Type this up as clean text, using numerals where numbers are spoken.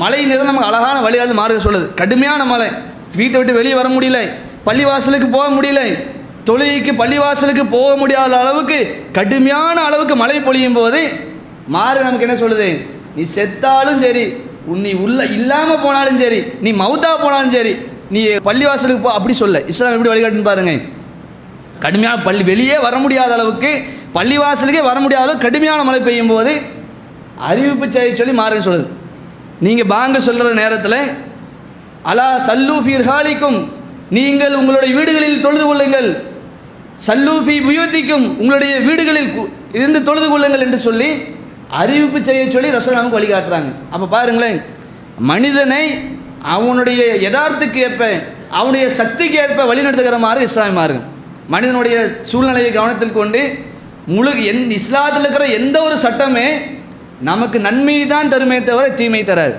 மழை நேரம் நமக்கு அழகான வழிகாட்டு மார்க்க சொல்லுது. கடுமையான மழை, வீட்டை விட்டு வெளியே வர முடியல, பள்ளிவாசலுக்கு போக முடியல, தொழுகைக்கு பள்ளிவாசலுக்கு போக முடியாத அளவுக்கு கடுமையான அளவுக்கு மழை பொழியும் போது மார்க்கம் நமக்கு என்ன சொல்லுது? நீ செத்தாலும் சரி, நீ உள்ள இல்லாமல் போனாலும் சரி, நீ மௌத்தா போனாலும் சரி, நீ பள்ளிவாசலுக்கு போ அப்படி சொல்ல. இஸ்லாம் எப்படி வழிகாட்டுன்னு பாருங்க. கடுமையான வெளியே வர முடியாத அளவுக்கு, பள்ளிவாசலுக்கே வர முடியாத அளவுக்கு கடுமையான மழை பெய்யும் போது அறிவிப்பு செய்ய சொல்லி மார்க்கம் சொல்லுது. நீங்கள் பாங்க சொல்கிற நேரத்தில் அலா சல்லூ ஃபீ ரிஹாலிக்கும், நீங்கள் உங்களுடைய வீடுகளில் தொழுது கொள்ளுங்கள், சல்லூ ஃபீ புயூத்திக்கும், உங்களுடைய வீடுகளில் இருந்து தொழுது கொள்ளுங்கள் என்று சொல்லி அறிவிப்பு செய்ய சொல்லி ரசூல் நமக்கு வழிகாட்டுறாங்க. அப்போ பாருங்களேன், மனிதனை அவனுடைய யதார்த்துக்கு ஏற்ப, அவனுடைய சக்திக்கு ஏற்ப வழிநடத்துகிற மாதிரி இஸ்லாமிய மார்க்கம். மனிதனுடைய சூழ்நிலையை கவனத்தில் கொண்டு இஸ்லாத்தில் இருக்கிற எந்த ஒரு சட்டமே நமக்கு நன்மை தான் தருமே தவிர தீமை தராது.